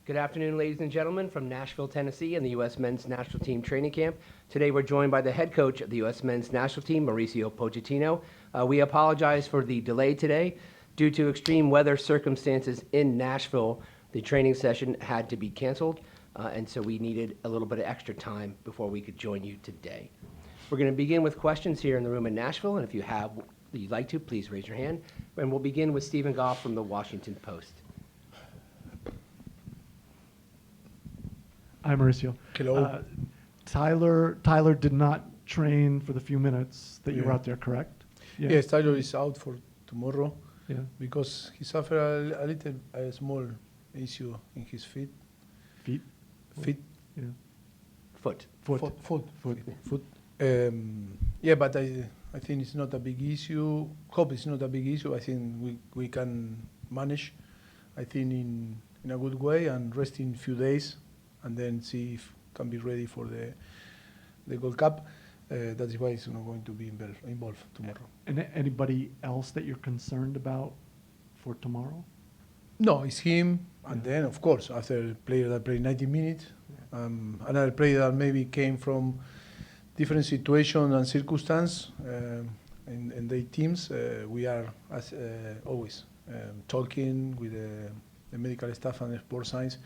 Good afternoon, ladies and gentlemen, from Nashville, Tennessee, and the U.S. Men's National Team Training Camp. Today we're joined by the head coach of the U.S. Men's National Team, Mauricio Pochettino. We apologize for the delay today. Due to extreme weather circumstances in Nashville, the training session had to be canceled, and so we needed a little bit of extra time before we could join you today. We're going to begin with questions here in the room in Nashville, and if you have that you'd like to, please raise your hand. And we'll begin with Stephen Goff from the Washington Post. Hi, Mauricio. Hello. Tyler did not train for the few minutes that you were Yeah. out there, correct? Yes, Tyler is out for tomorrow Yeah. because he suffered a small issue in his feet. Feet? Feet. Yeah. Foot. Foot. Yeah, but I think it's not a big issue. Hope it's not a big issue. I think we can manage. I think in a good way and rest in a few days, and then see if can be ready for the Gold Cup. That is why he's not going to be involved tomorrow. And anybody else that you're concerned about for tomorrow? No, it's him, and then of course after a player that played 90 minutes, another player that maybe came from different situation and circumstance in their teams. We are as always talking with the medical staff and the sports science,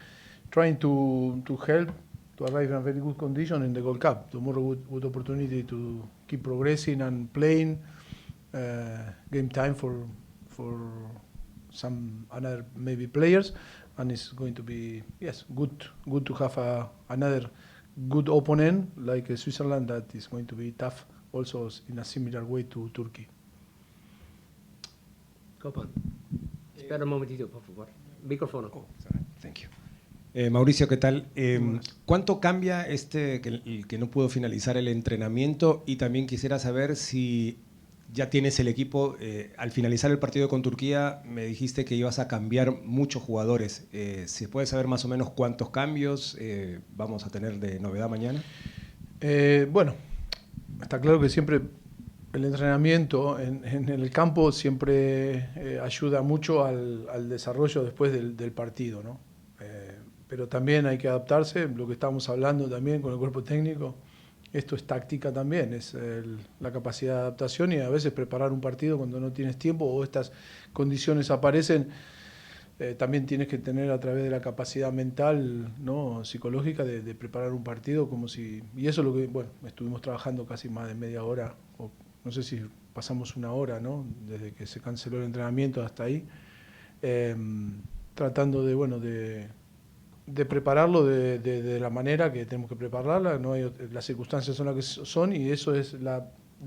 trying to help to arrive in a very good condition in the Gold Cup. Tomorrow, good opportunity to keep progressing and playing, game time for some other maybe players, and it's going to be good to have another good opponent like Switzerland that is going to be tough also in a similar way to Turkey. Copan. Espera un momentito, por favor. Micrófono. Oh, sorry. Thank you. Mauricio, ¿qué tal? ¿Cuánto cambia el que no pudo finalizar el entrenamiento? Y también quisiera saber si ya tienes el equipo. Al finalizar el partido con Turquía, me dijiste que ibas a cambiar muchos jugadores. ¿Se puede saber más o menos cuántos cambios vamos a tener de novedad mañana? Bueno, está claro que siempre el entrenamiento en el campo siempre ayuda mucho al desarrollo después del partido, ¿no? Pero también hay que adaptarse, lo que estamos hablando también con el cuerpo técnico, esto es táctica también, es la capacidad de adaptación y a veces preparar un partido cuando no tienes tiempo o estas condiciones aparecen, también tienes que tener a través de la capacidad mental, ¿no? Psicológica de preparar un partido como si... Y eso es lo que, bueno, estuvimos trabajando casi más de media hora, o no sé si pasamos una hora, ¿no? Desde que se canceló el entrenamiento hasta ahí, tratando de prepararlo de la manera que tenemos que prepararla, no hay, las circunstancias son las que son y eso es la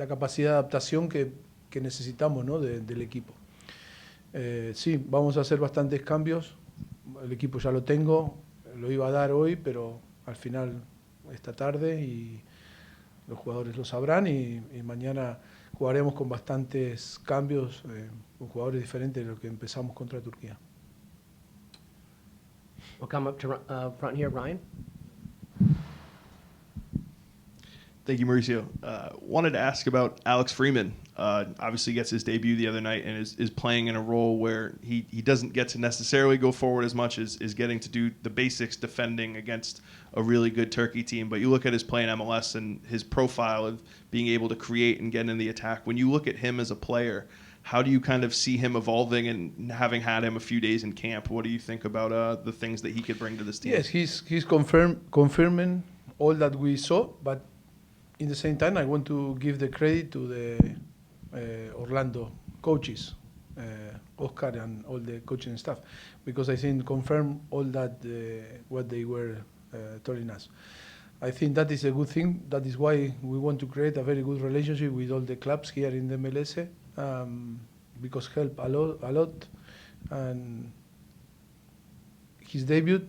capacidad de adaptación que necesitamos, ¿no? del equipo. Sí, vamos a hacer bastantes cambios, el equipo ya lo tengo, lo iba a dar hoy, pero al final esta tarde y los jugadores lo sabrán y mañana jugaremos con bastantes cambios, con jugadores diferentes de lo que empezamos contra Turquía. We'll come up to front here, Ryan. Thank you, Mauricio. Wanted to ask about Alex Freeman. Obviously gets his debut the other night and is playing in a role where he doesn't get to necessarily go forward as much as getting to do the basics defending against a really good Turkey team. But you look at his play in MLS and his profile of being able to create and get in the attack. When you look at him as a player, how do you kind of see him evolving, and having had him a few days in camp, what do you think about the things that he could bring to this team? Yes, he's confirming all that we saw, but in the same time, I want to give the credit to the Orlando coaches, Oscar and all the coaching staff, because I think confirm all that what they were telling us. I think that is a good thing. That is why we want to create a very good relationship with all the clubs here in the MLS, because help a lot. And his debut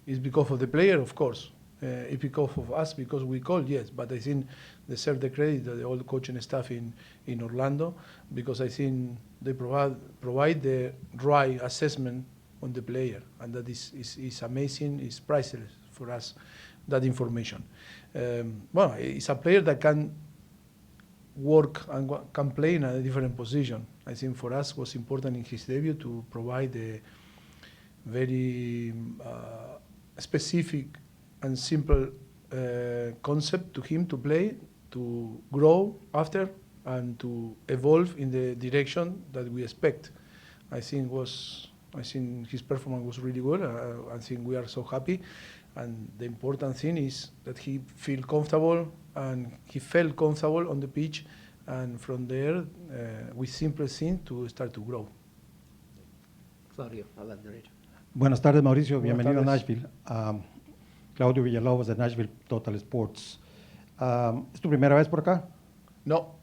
is because of the player, of course. It's because of us, because we call, yes. But I think they serve the credit to the all coaching staff in Orlando, because I think they provide the right assessment on the player, and that is amazing. It's priceless for us, that information. Well, it's a player that can work and can play in a different position. I think for us was important in his debut to provide a very specific and simple concept to him to play, to grow after, and to evolve in the direction that we expect. I think his performance was really good. I think we are so happy, and the important thing is that he feel comfortable, and he felt comfortable on the pitch, and from there, with simple things to start to grow. Claudio, al lado derecho. Buenas tardes, Mauricio. Buenas Bienvenido a tardes. Nashville. Claudio Villalobos de Nashville Total Sports. ¿Es tu primera vez por acá? No,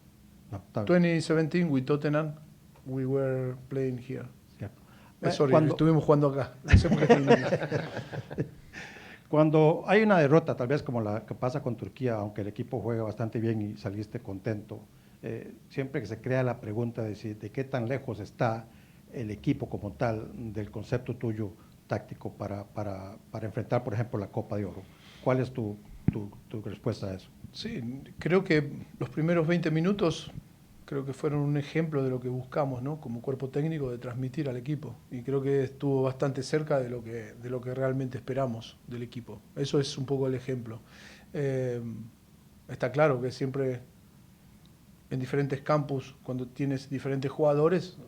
No, está bien. 2017 with Tottenham, we were playing here. Cierto. Sorry, Cuando- estuvimos jugando acá. No sé por qué estoy nervioso. Cuando hay una derrota, tal vez como la que pasa con Turquía, aunque el equipo juega bastante bien y saliste contento, siempre que se crea la pregunta de qué tan lejos está el equipo como tal del concepto tuyo táctico para enfrentar, por ejemplo, la Copa de Oro. ¿Cuál es tu respuesta a eso? Sí, creo que los primeros 20 minutos creo que fueron un ejemplo de lo que buscamos, ¿no? Como cuerpo técnico, de transmitir al equipo. Y creo que estuvo bastante cerca de lo que realmente esperamos del equipo. Eso es un poco el ejemplo. Está claro que siempre en diferentes campus, cuando tienes diferentes jugadores,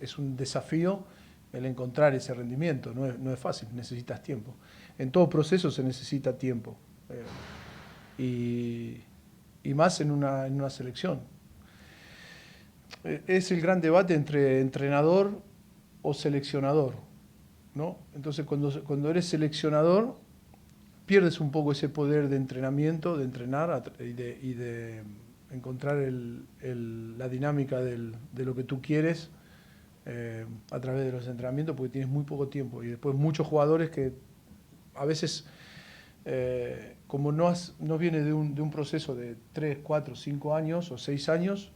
es un desafío el encontrar ese rendimiento. No es fácil, necesitas tiempo. En todo proceso se necesita tiempo. Y más en una selección. Es el gran debate entre entrenador o seleccionador, ¿no? Entonces, cuando eres seleccionador, pierdes un poco ese poder de entrenamiento, de entrenar y de encontrar la dinámica de lo que tú quieres a través de los entrenamientos, porque tienes muy poco tiempo. Y después muchos jugadores que a veces, como no viene de un proceso de 3, 4, 5 años o 6 años,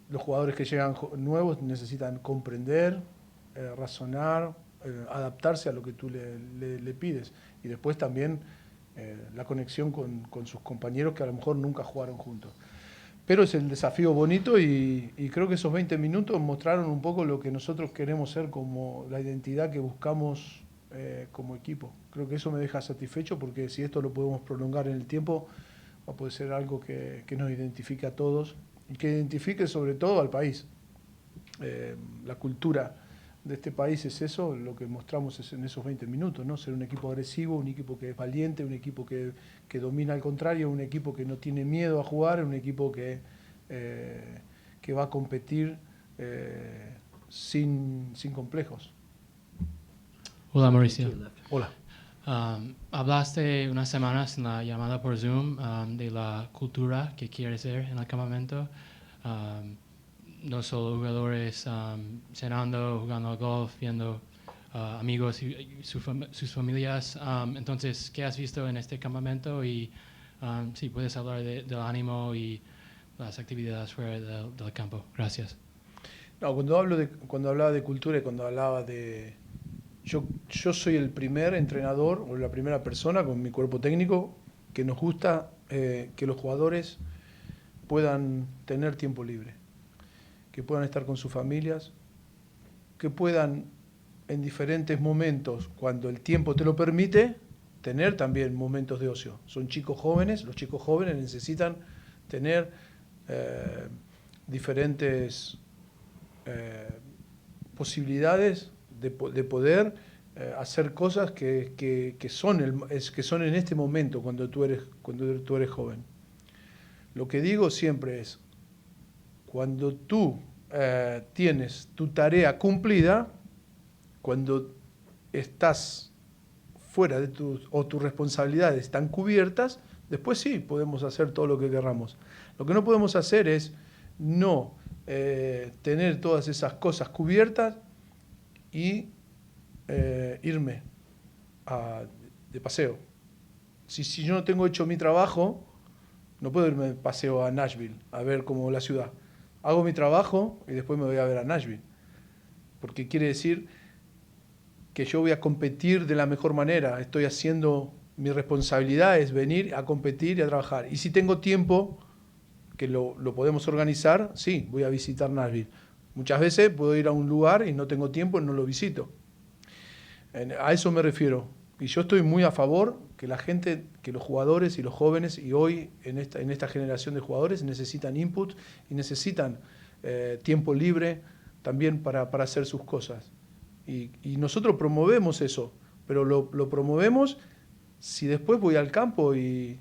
los jugadores que llegan nuevos necesitan comprender, razonar, adaptarse a lo que tú le pides. Y después también la conexión con sus compañeros que a lo mejor nunca jugaron juntos. Pero es el desafío bonito y creo que esos 20 minutos mostraron un poco lo que nosotros queremos ser, como la identidad que buscamos como equipo. Creo que eso me deja satisfecho, porque si esto lo podemos prolongar en el tiempo, va a poder ser algo que nos identifique a todos y que identifique sobre todo al país. La cultura de este país es eso, lo que mostramos en esos 20 minutos, ¿no? Ser un equipo agresivo, un equipo que es valiente, un equipo que domina al contrario, un equipo que no tiene miedo a jugar, un equipo que va a competir sin complejos. Hola Mauricio. To your left. Hola. Hablaste unas semanas en la llamada por Zoom de la cultura que quieres ser en el campamento. No solo jugadores cenando, jugando al golf, viendo amigos y sus familias. Entonces, ¿qué has visto en este campamento? Y si puedes hablar del ánimo y las actividades fuera del campo. Gracias. No, cuando hablaba de cultura y cuando hablaba de... Yo soy el primer entrenador o la primera persona con mi cuerpo técnico que nos gusta que los jugadores puedan tener tiempo libre, que puedan estar con sus familias, que puedan en diferentes momentos, cuando el tiempo te lo permite, tener también momentos de ocio. Son chicos jóvenes, los chicos jóvenes necesitan tener diferentes posibilidades de poder hacer cosas que son en este momento cuando tú eres joven. Lo que digo siempre es, cuando tú tienes tu tarea cumplida, cuando estás fuera de tus responsabilidades están cubiertas, después sí podemos hacer todo lo que queramos. Lo que no podemos hacer es no tener todas esas cosas cubiertas y irme de paseo. Si yo no tengo hecho mi trabajo, no puedo irme de paseo a Nashville a ver cómo la ciudad. Hago mi trabajo y después me voy a ver a Nashville. Porque quiere decir que yo voy a competir de la mejor manera. Estoy haciendo, mi responsabilidad es venir a competir y a trabajar. Y si tengo tiempo, que lo podemos organizar, sí, voy a visitar Nashville. Muchas veces puedo ir a un lugar y no tengo tiempo y no lo visito. A eso me refiero. Y yo estoy muy a favor que la gente, que los jugadores y los jóvenes, y hoy en esta generación de jugadores, necesitan input y necesitan tiempo libre también para hacer sus cosas. Y nosotros promovemos eso, pero lo promovemos si después voy al campo y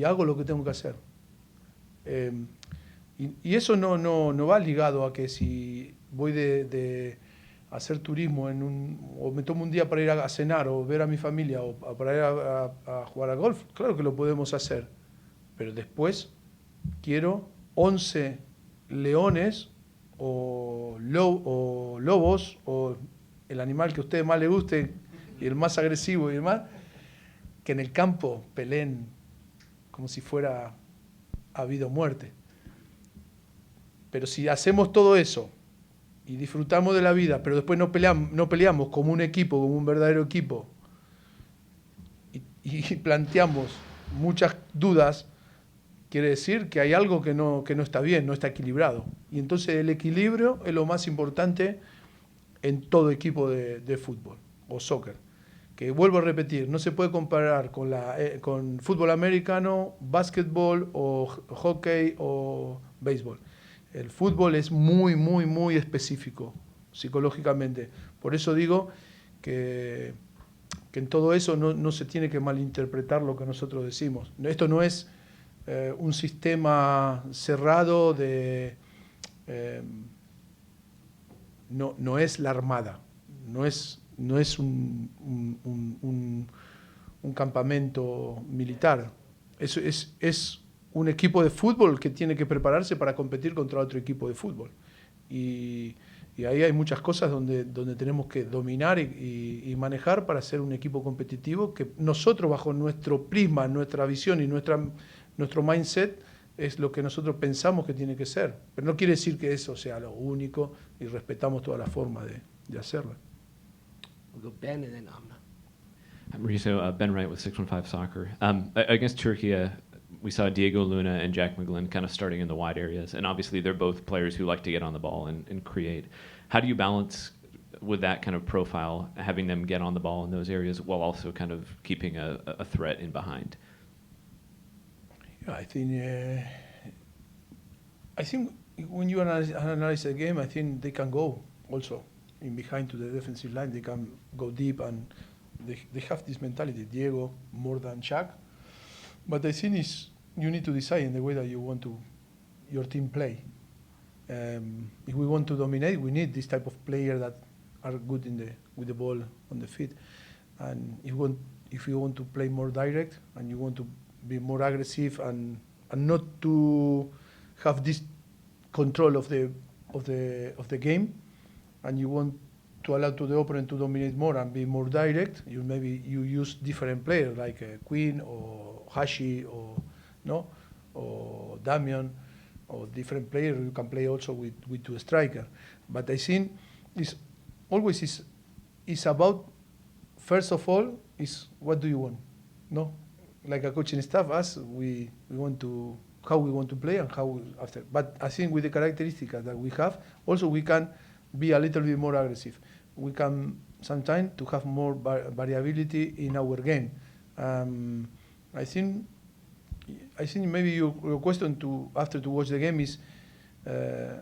hago lo que tengo que hacer. Y eso no va ligado a que si voy de hacer turismo o me tomo un día para ir a cenar o ver a mi familia o para ir a jugar a golf. Claro que lo podemos hacer, pero después quiero 11 leones o lobos o el animal que a usted más le guste y el más agresivo y demás, que en el campo peleen como si fuera a vida o muerte. Pero si hacemos todo eso y disfrutamos de la vida, pero después no peleamos como un equipo, como un verdadero equipo, y planteamos muchas dudas, quiere decir que hay algo que no está bien, no está equilibrado. Y entonces el equilibrio es lo más importante en todo equipo de fútbol o soccer. Que vuelvo a repetir, no se puede comparar con fútbol americano, básquetbol o hockey o béisbol. El fútbol es muy, muy, muy específico psicológicamente. Por eso digo que en todo eso no se tiene que malinterpretar lo que nosotros decimos. Esto no es un sistema cerrado no es la armada, no es un campamento militar. Es un equipo de fútbol que tiene que prepararse para competir contra otro equipo de fútbol. Y ahí hay muchas cosas donde tenemos que dominar y manejar para ser un equipo competitivo que nosotros, bajo nuestro prisma, nuestra visión y nuestro mindset, es lo que nosotros pensamos que tiene que ser. Pero no quiere decir que eso sea lo único y respetamos todas las formas de hacerlo. We'll go Ben and then Amna. Hi, Mauricio, Ben Wright with 615 Soccer. Against Turkey, we saw Diego Luna and Jack McGlynn kind of starting in the wide areas, and obviously they're both players who like to get on the ball and create. How do you balance with that kind of profile, having them get on the ball in those areas while also kind of keeping a threat in behind? Yeah, I think when you analyze the game, I think they can go also in behind to the defensive line. They can go deep, and they have this mentality. Diego more than Jack, but I think you need to decide in the way that you want your team play. If we want to dominate, we need this type of player that are good with the ball on the feet. And if you want to play more direct and you want to be more aggressive and not to have this control of the game, and you want to allow to the opponent to dominate more and be more direct, you use different players like Quinn or Hashi or Damian, or different players. You can play also with two strikers. But I think it's always about, first of all, is what do you want? No, like a coaching staff, us we want to how we want to play and how after. But I think with the characteristics that we have, also we can be a little bit more aggressive. We can sometimes to have more variability in our game. I think maybe your question after to watch the game is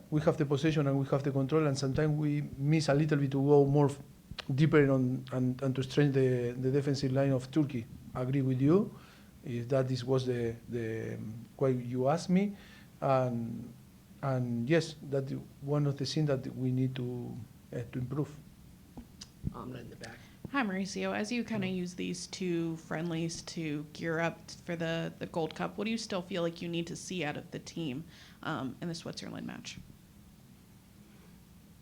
we have the possession and we have the control, and sometimes we miss a little bit to go more deeper and to strengthen the defensive line of Turkey. I agree with you. If that was the why you asked me, and yes, that's one of the things that we need to improve. Amna in the back. Hi, Mauricio. As you kind of use these two friendlies to gear up for the Gold Cup, what do you still feel like you need to see out of the team in the Switzerland match?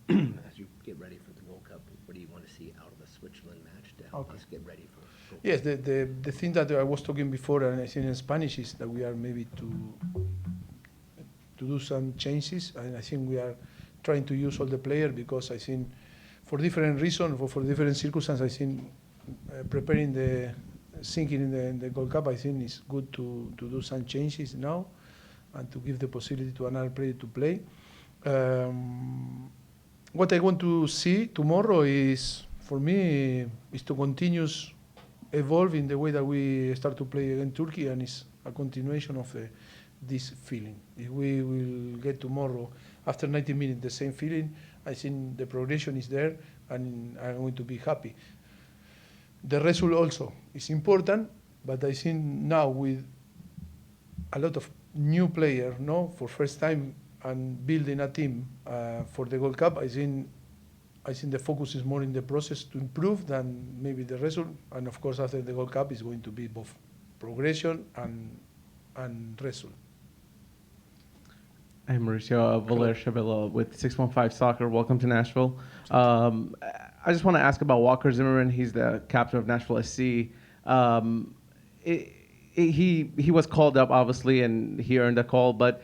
As you get ready for the World Cup, what do you want to see out of the Switzerland match to help us get ready for Gold Yes, the thing that I was talking before, and I think in Spanish, is that we are maybe to do some changes, and I think we are trying to use all the players, because I think for different reasons, for different circumstances, I think preparing sinking in the Gold Cup, I think it's good to do some changes now and to give the possibility to another player to play. What I want to see tomorrow is, for me, is to continue evolve in the way that we start to play against Turkey, and it's a continuation of this feeling. If we will get tomorrow, after 90 minutes, the same feeling, I think the progression is there, and I'm going to be happy. The result also is important, but I think now with a lot of new players, no, for first time, and building a team for the Gold Cup, I think the focus is more in the process to improve than maybe the result. And of course, after the Gold Cup, is going to be both progression and result. Hey, Mauricio, Valer Chavilla with 615 Soccer. Welcome to Nashville. I just want to ask about Walker Zimmerman. He's the captain of Nashville SC. He was called up, obviously, and he earned a call. But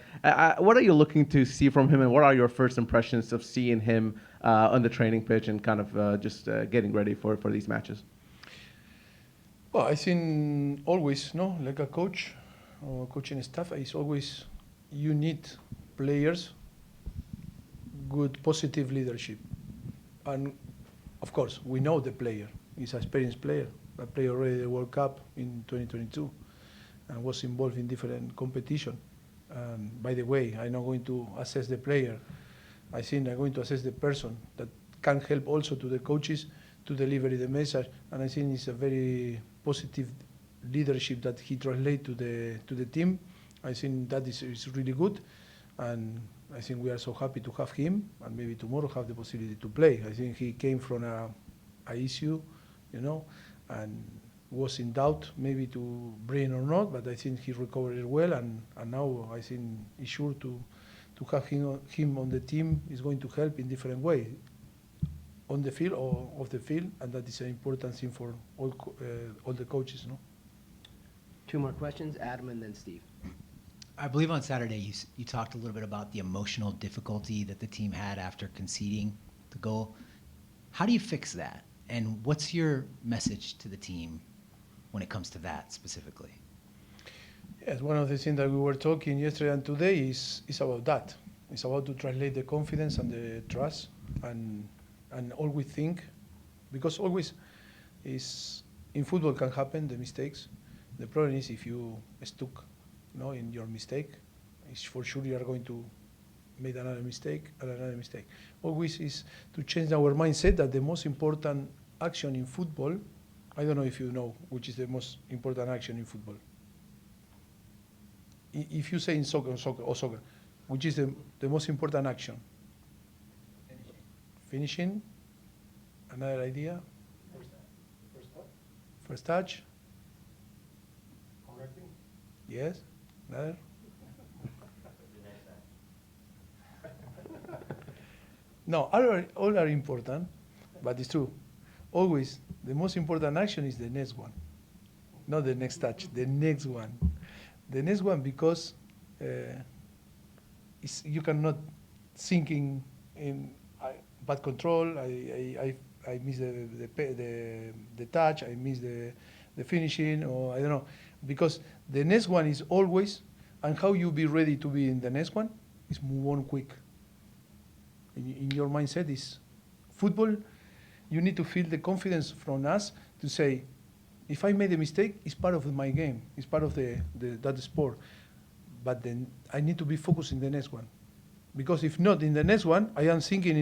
what are you looking to see from him, and what are your first impressions of seeing him on the training pitch and kind of just getting ready for these matches? Well, I think always, no, like a coach or coaching staff, is always you need players, good positive leadership. And of course, we know the player. He's an experienced player. I played already the World Cup in 2022 and was involved in different competition. By the way, I'm not going to assess the player. I think I'm going to assess the person that can help also to the coaches to deliver the message. And I think it's a very positive leadership that he translates to the team. I think that is really good. And I think we are so happy to have him, and maybe tomorrow have the possibility to play. I think he came from a issue, you know, and was in doubt maybe to bring or not, but I think he recovered it well, and now I think he's sure to have him on the team is going to help in different way, on the field or off the field, and that is an important thing for all the coaches, no? Two more questions, Adam and then Steve. I believe on Saturday you talked a little bit about the emotional difficulty that the team had after conceding the goal. How do you fix that? And what's your message to the team when it comes to that specifically? Yes, one of the things that we were talking yesterday and today is about that. It's about to translate the confidence and the trust, and always think, because always is in football can happen the mistakes. The problem is if you stuck, no, in your mistake, it's for sure you are going to make another mistake and another mistake. Always is to change our mindset that the most important action in football, I don't know if you know which is the most important action in football. If you say in soccer, which is the most important action? Finishing. Another idea? First touch. Correcting. Yes. Another? No, all are important, but it's true. Always, the most important action is the next one, not the next touch, the next one. The next one, because you cannot thinking in bad control. I miss the touch. I miss the finishing, or I don't know, because the next one is always, and how you be ready to be in the next one is move on quick. In your mindset is football. You need to feel the confidence from us to say, if I made a mistake, it's part of my game. It's part of that sport. But then I need to be focused in the next one, because if not in the next one, I am thinking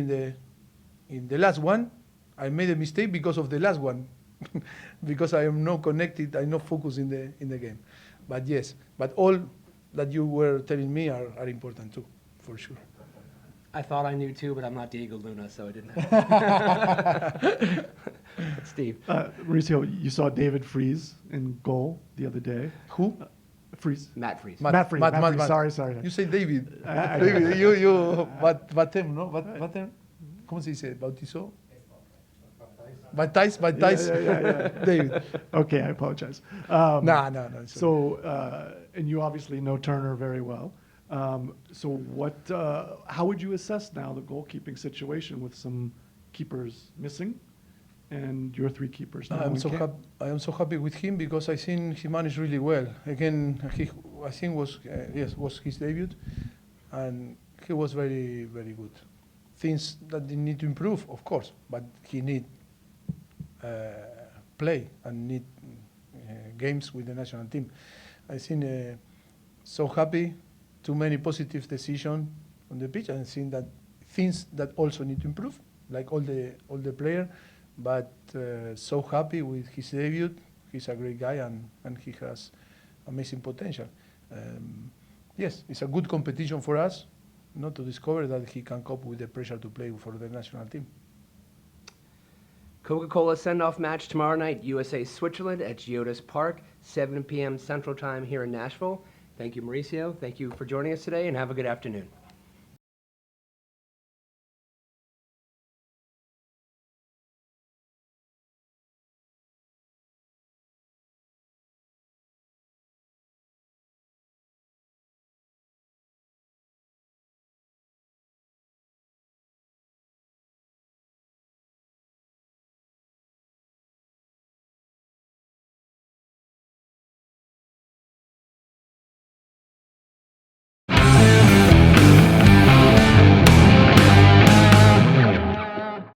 in the last one. I made a mistake because of the last one, because I am not connected. I'm not focused in the game. But yes, but all that you were telling me are important too, for sure. I thought I knew too, but I'm not Diego Luna, so I didn't. Steve. Mauricio, you saw David Freeze in goal the other day. Who? Freeze. Matt Freeze. Matt Freeze. Sorry. You say David. David, you, batem, ¿no? Batem. ¿Cómo se dice? ¿Bautizó? Baptize. Yeah. David. Okay, I apologize. No. So, and you obviously know Turner very well. So how would you assess now the goalkeeping situation with some keepers missing and your three keepers now? I am so happy with him, because I think he managed really well. Again, I think was his debut, and he was very, very good. Things that they need to improve, of course, but he need play and need games with the national team. I think so happy, too many positive decisions on the pitch, and I think that things that also need to improve, like all the player, but so happy with his debut. He's a great guy, and he has amazing potential. Yes, it's a good competition for us, not to discover that he can cope with the pressure to play for the national team. Coca-Cola send-off match tomorrow night, USA Switzerland at Geodis Park, 7 p.m. Central Time here in Nashville. Thank you, Mauricio. Thank you for joining us today, and have a good afternoon.